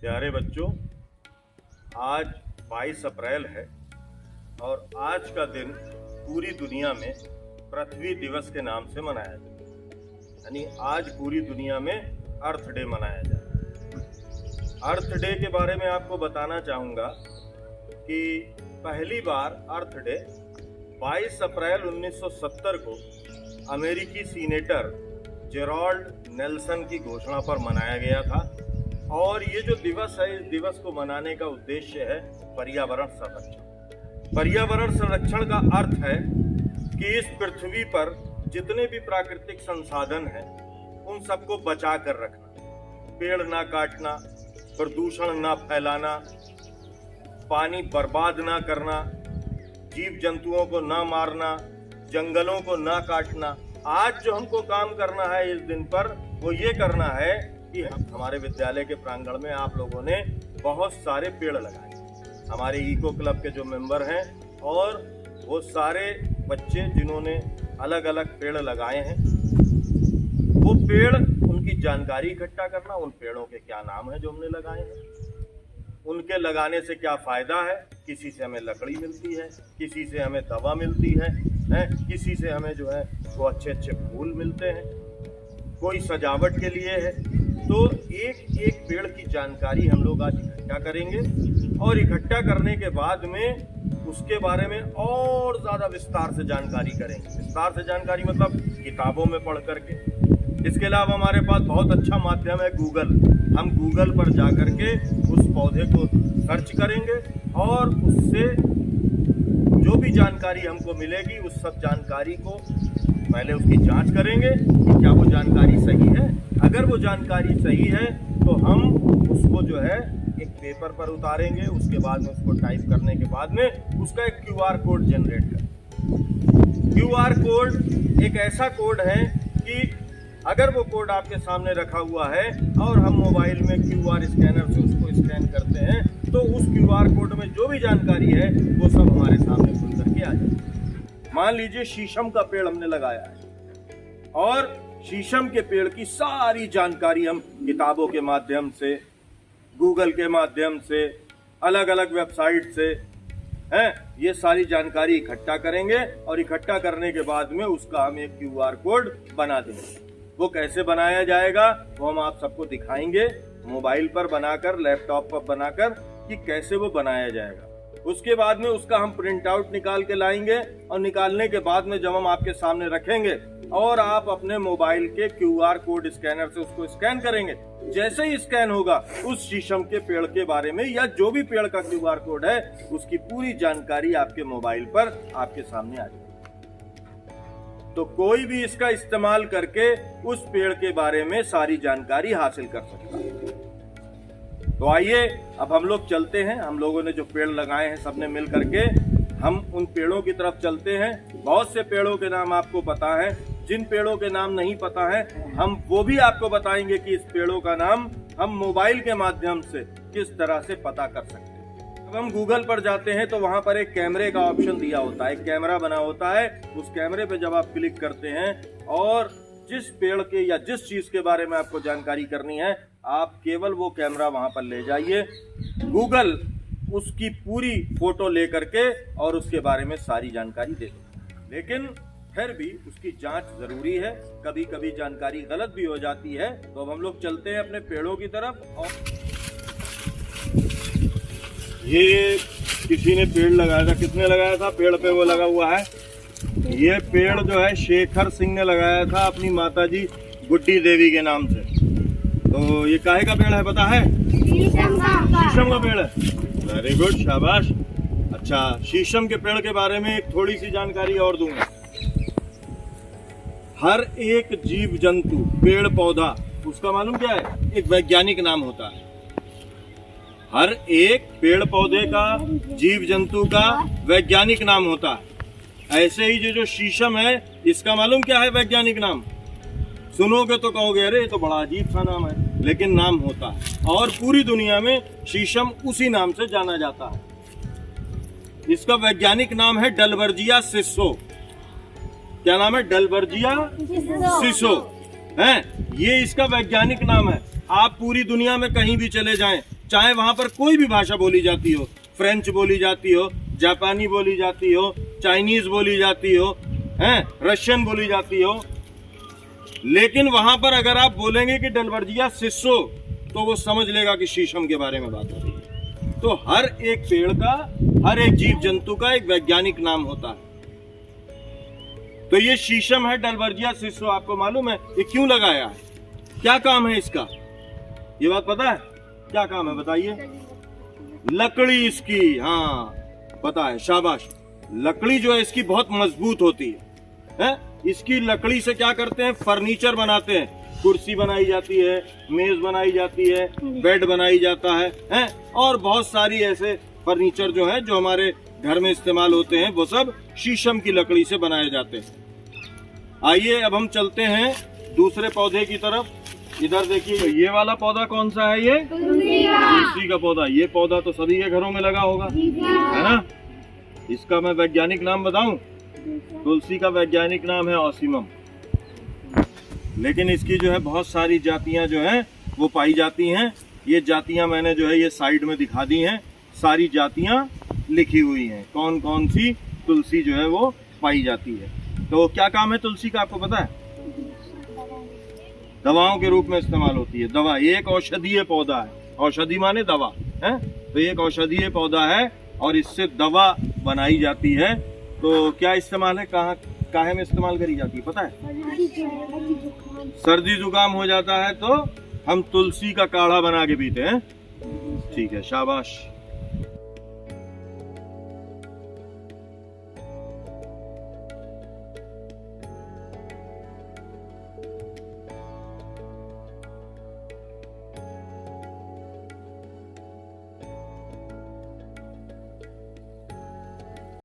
प्यारे बच्चों, आज 22 अप्रैल है और आज का दिन पूरी दुनिया में पृथ्वी दिवस के नाम से मनाया जाता है। यानी आज पूरी दुनिया में अर्थ डे मनाया जाता है। अर्थ डे के बारे में आपको बताना चाहूँगा कि पहली बार अर्थ डे 22 अप्रैल 1970 को अमेरिकी सीनेटर जेराल्ड नेल्सन की घोषणा पर मनाया गया था। और ये जो दिवस है, इस दिवस को मनाने का उद्देश्य है पर्यावरण संरक्षण। पर्यावरण संरक्षण का अर्थ है कि इस पृथ्वी पर जितने भी प्राकृतिक संसाधन हैं उन सबको बचा कर रखना, पेड़ ना काटना, प्रदूषण ना फैलाना, पानी बर्बाद ना करना, जीव जंतुओं को ना मारना, जंगलों को ना काटना। आज जो हमको काम करना है इस दिन पर वो ये करना है कि हमारे विद्यालय के प्रांगण में आप लोगों ने बहुत सारे पेड़ लगाए। हमारे इको क्लब के जो मेंबर हैं और वो सारे बच्चे जिन्होंने अलग अलग पेड़ लगाए हैं, वो पेड़ उनकी जानकारी इकट्ठा करना, उन पेड़ों के क्या नाम है जो हमने लगाए हैं, उनके लगाने से क्या फ़ायदा है। किसी से हमें लकड़ी मिलती है, किसी से हमें दवा मिलती है, किसी से हमें जो है वो अच्छे अच्छे फूल मिलते हैं, कोई सजावट के लिए है। तो एक एक पेड़ की जानकारी हम लोग आज इकट्ठा करेंगे और इकट्ठा करने के बाद में उसके बारे में और ज़्यादा विस्तार से जानकारी करेंगे। विस्तार से जानकारी मतलब किताबों में पढ़ करके। इसके अलावा हमारे पास बहुत अच्छा माध्यम है गूगल। हम गूगल पर जा कर के उस पौधे को सर्च करेंगे और उससे जो भी जानकारी हमको मिलेगी उस सब जानकारी को पहले उसकी जांच करेंगे कि क्या वो जानकारी सही है। अगर वो जानकारी सही है तो हम उसको जो है एक पेपर पर उतारेंगे। उसके बाद में उसको टाइप करने के बाद में उसका एक QR कोड जनरेट करें। QR कोड एक ऐसा कोड है कि अगर वो कोड आपके सामने रखा हुआ है और हम मोबाइल में QR स्कैनर से उसको स्कैन करते हैं तो उस QR कोड में जो भी जानकारी है वो सब हमारे सामने खुल करके आ जाए। मान लीजिए शीशम का पेड़ हमने लगाया है और शीशम के पेड़ की सारी जानकारी हम किताबों के माध्यम से, गूगल के माध्यम से, अलग अलग वेबसाइट से ये सारी जानकारी इकट्ठा करेंगे और इकट्ठा करने के बाद में उसका हम एक QR कोड बना देंगे। वो कैसे बनाया जाएगा वो हम आप सबको दिखाएंगे, मोबाइल पर बनाकर, लैपटॉप पर बनाकर कि कैसे वो बनाया जाएगा। उसके बाद में उसका हम प्रिंट आउट निकाल के लाएंगे और निकालने के बाद में जब हम आपके सामने रखेंगे और आप अपने मोबाइल के QR कोड स्कैनर से उसको स्कैन करेंगे, जैसे ही स्कैन होगा उस शीशम के पेड़ के बारे में या जो भी पेड़ का QR कोड है उसकी पूरी जानकारी आपके मोबाइल पर आपके सामने आ जाएगी। तो कोई भी इसका इस्तेमाल करके उस पेड़ के बारे में सारी जानकारी हासिल कर सकता है। तो आइए अब हम लोग चलते हैं। हम लोगों ने जो पेड़ लगाए हैं सबने मिल करके हम उन पेड़ों की तरफ चलते हैं। बहुत से पेड़ों के नाम आपको पता है, जिन पेड़ों के नाम नहीं पता है हम वो भी आपको बताएंगे कि इस पेड़ों का नाम हम मोबाइल के माध्यम से किस तरह से पता कर सकते हैं। अब हम गूगल पर जाते हैं तो वहां पर एक कैमरे का ऑप्शन दिया होता है, एक कैमरा बना होता है। उस कैमरे पे जब आप क्लिक करते हैं और जिस पेड़ के या जिस चीज के बारे में आपको जानकारी करनी है आप केवल वो कैमरा वहां पर ले जाइए, गूगल उसकी पूरी फोटो ले करके और उसके बारे में सारी जानकारी दे दो। लेकिन फिर भी उसकी जांच जरूरी है, कभी कभी जानकारी गलत भी हो जाती है। तो अब हम लोग चलते हैं अपने पेड़ों की तरफ। और ये किसी ने पेड़ लगाया था, किसने लगाया था? पेड़ पे वो लगा हुआ है। ये पेड़ जो है शेखर सिंह ने लगाया था अपनी माताजी गुड्डी देवी के नाम से। तो ये काहे का पेड़ है पता है? शीशम का पेड़ है। वेरी गुड, शाबाश। अच्छा, शीशम के पेड़ के बारे में एक थोड़ी सी जानकारी और दूंगा। हर एक जीव जंतु, पेड़ पौधा, उसका मालूम क्या है? एक वैज्ञानिक नाम होता है। हर एक पेड़ पौधे का, जीव जंतु का वैज्ञानिक नाम होता है। ऐसे ही जो शीशम है इसका मालूम क्या है वैज्ञानिक नाम? सुनोगे तो कहोगे अरे ये तो बड़ा अजीब सा नाम है, लेकिन नाम होता है। और पूरी दुनिया में शीशम उसी नाम से जाना जाता है। इसका वैज्ञानिक नाम है डलबर्जिया सिसो। क्या नाम है? डलबर्जिया सिसो है, ये इसका वैज्ञानिक नाम है। आप पूरी दुनिया में कहीं भी चले जाएं, चाहे वहां पर कोई भी भाषा बोली जाती हो, फ्रेंच बोली जाती हो, जापानी बोली जाती हो, चाइनीज बोली जाती हो, रशियन बोली जाती हो, लेकिन वहां पर अगर आप बोलेंगे कि डलवर्जिया सिसो, तो वो समझ लेगा कि शीशम के बारे में बात हो रही है। तो हर एक पेड़ का, हर एक जीव जंतु का एक वैज्ञानिक नाम होता है। तो ये शीशम है डलवर्जिया सिसो, आपको मालूम है ये क्यों लगाया है, क्या काम है इसका, ये बात पता है क्या काम है, बताइए। लकड़ी इसकी, हाँ पता है, शाबाश। लकड़ी जो है इसकी बहुत मजबूत होती है? इसकी लकड़ी से क्या करते हैं, फर्नीचर बनाते हैं, कुर्सी बनाई जाती है, मेज बनाई जाती है, बेड बनाई जाता है, और बहुत सारी ऐसे फर्नीचर जो है जो हमारे घर में इस्तेमाल होते हैं, वो सब शीशम की लकड़ी से बनाए जाते हैं। आइए अब हम चलते हैं दूसरे पौधे की तरफ। इधर देखिए, ये वाला पौधा कौन सा है, ये तुलसी का पौधा। ये पौधा तो सभी के घरों में लगा होगा, है ना। इसका मैं वैज्ञानिक नाम बताऊं, तुलसी का वैज्ञानिक नाम है ऑसिमम। लेकिन इसकी जो है बहुत सारी जातियां जो हैं वो पाई जाती हैं। ये जातियां मैंने जो है ये साइड में दिखा दी हैं, सारी जातियां लिखी हुई हैं, कौन कौन सी तुलसी जो है वो पाई जाती है। तो क्या काम है तुलसी का, आपको पता है? दवाओं के रूप में इस्तेमाल होती है, दवा। एक औषधीय पौधा है, औषधि माने दवा है, तो एक औषधीय पौधा है और इससे दवा बनाई जाती है। तो क्या इस्तेमाल है, कहाँ काहे में इस्तेमाल करी जाती है पता है? सर्दी जुकाम हो जाता है तो हम तुलसी का काढ़ा बना के पीते हैं। ठीक है, शाबाश।